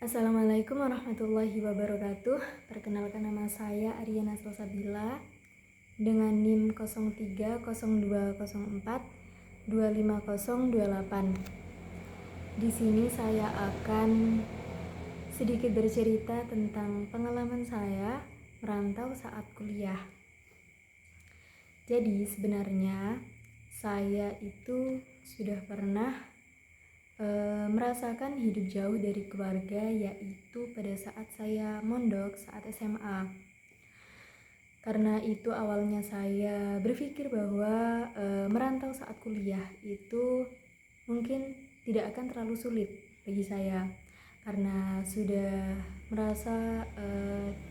Assalamualaikum warahmatullahi wabarakatuh. Perkenalkan, nama saya Aryana Salsabila dengan NIM 030204 25028. Di sini saya akan sedikit bercerita tentang pengalaman saya merantau saat kuliah. Jadi sebenarnya saya itu sudah pernah merasakan hidup jauh dari keluarga, yaitu pada saat saya mondok saat SMA. Karena itu awalnya saya berpikir bahwa merantau saat kuliah itu mungkin tidak akan terlalu sulit bagi saya, karena sudah merasa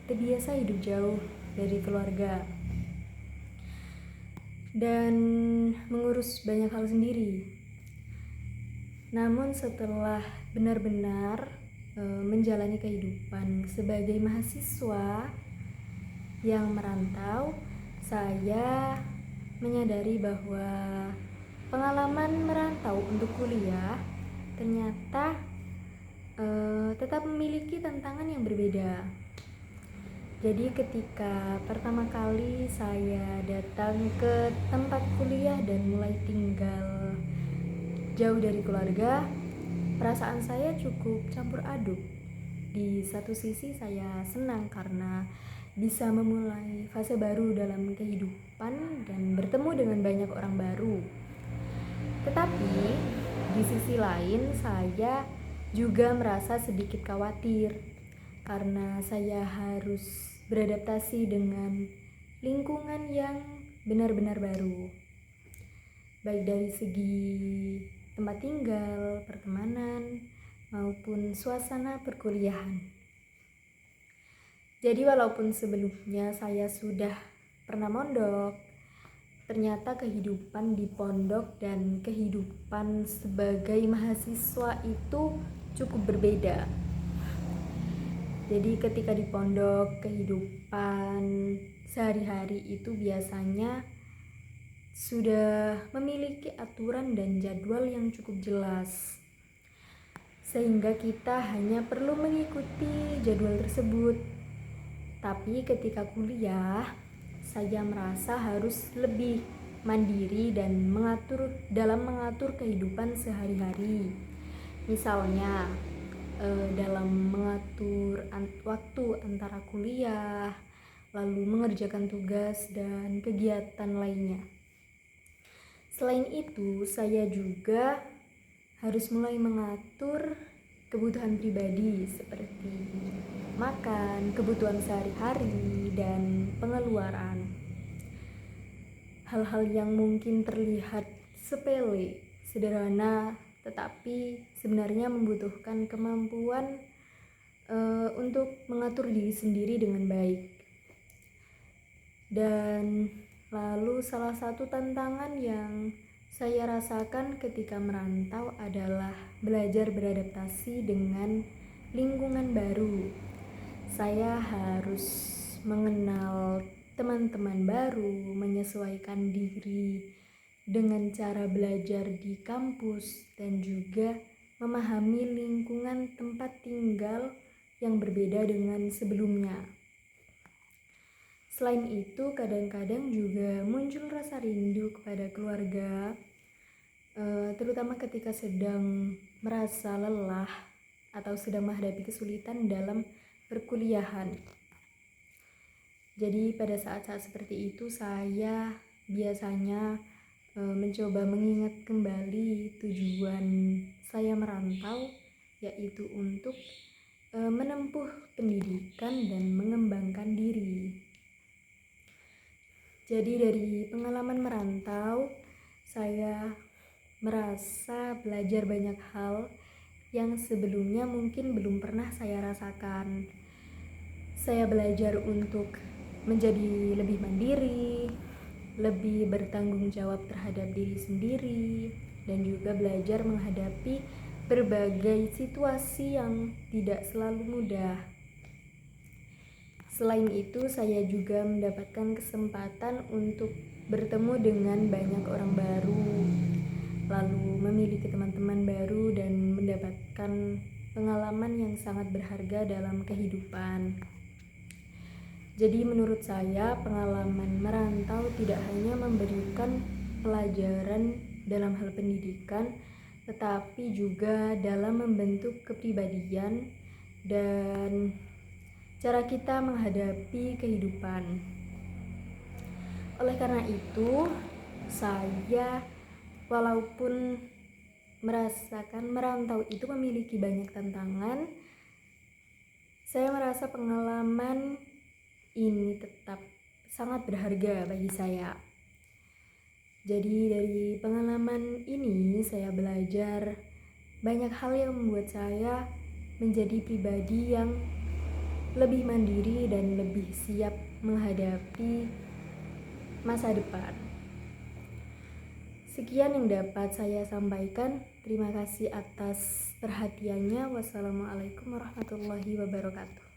terbiasa hidup jauh dari keluarga dan mengurus banyak hal sendiri. Namun setelah benar-benar menjalani kehidupan sebagai mahasiswa yang merantau, saya menyadari bahwa pengalaman merantau untuk kuliah ternyata tetap memiliki tantangan yang berbeda. Jadi ketika pertama kali saya datang ke tempat kuliah dan mulai tinggal jauh dari keluarga, perasaan saya cukup campur aduk. Di satu sisi saya senang karena bisa memulai fase baru dalam kehidupan dan bertemu dengan banyak orang baru. Tetapi di sisi lain saya juga merasa sedikit khawatir karena saya harus beradaptasi dengan lingkungan yang benar-benar baru, baik dari segi tempat tinggal, pertemanan, maupun suasana perkuliahan. Jadi walaupun sebelumnya saya sudah pernah mondok, ternyata kehidupan di pondok dan kehidupan sebagai mahasiswa itu cukup berbeda. Jadi ketika di pondok, kehidupan sehari-hari itu biasanya sudah memiliki aturan dan jadwal yang cukup jelas, sehingga kita hanya perlu mengikuti jadwal tersebut. Tapi ketika kuliah, saya merasa harus lebih mandiri dan dalam mengatur kehidupan sehari-hari. Misalnya dalam mengatur waktu antara kuliah, lalu mengerjakan tugas dan kegiatan lainnya. Selain itu, saya juga harus mulai mengatur kebutuhan pribadi seperti makan, kebutuhan sehari-hari, dan pengeluaran. Hal-hal yang mungkin terlihat sepele, sederhana, tetapi sebenarnya membutuhkan kemampuan untuk mengatur diri sendiri dengan baik. Dan lalu salah satu tantangan yang saya rasakan ketika merantau adalah belajar beradaptasi dengan lingkungan baru. Saya harus mengenal teman-teman baru, menyesuaikan diri dengan cara belajar di kampus, dan juga memahami lingkungan tempat tinggal yang berbeda dengan sebelumnya. Selain itu, kadang-kadang juga muncul rasa rindu kepada keluarga, terutama ketika sedang merasa lelah atau sedang menghadapi kesulitan dalam perkuliahan. Jadi pada saat-saat seperti itu saya biasanya mencoba mengingat kembali tujuan saya merantau, yaitu untuk menempuh pendidikan dan mengembangkan diri. Jadi dari pengalaman merantau, saya merasa belajar banyak hal yang sebelumnya mungkin belum pernah saya rasakan. Saya belajar untuk menjadi lebih mandiri, lebih bertanggung jawab terhadap diri sendiri, dan juga belajar menghadapi berbagai situasi yang tidak selalu mudah. Selain itu, saya juga mendapatkan kesempatan untuk bertemu dengan banyak orang baru, lalu memiliki teman-teman baru dan mendapatkan pengalaman yang sangat berharga dalam kehidupan. Jadi menurut saya pengalaman merantau tidak hanya memberikan pelajaran dalam hal pendidikan, tetapi juga dalam membentuk kepribadian dan cara kita menghadapi kehidupan. Oleh karena itu, saya walaupun merasakan merantau itu memiliki banyak tantangan, saya merasa pengalaman ini tetap sangat berharga bagi saya. Jadi dari pengalaman ini saya belajar banyak hal yang membuat saya menjadi pribadi yang lebih mandiri dan lebih siap menghadapi masa depan. Sekian yang dapat saya sampaikan. Terima kasih atas perhatiannya. Wassalamualaikum warahmatullahi wabarakatuh.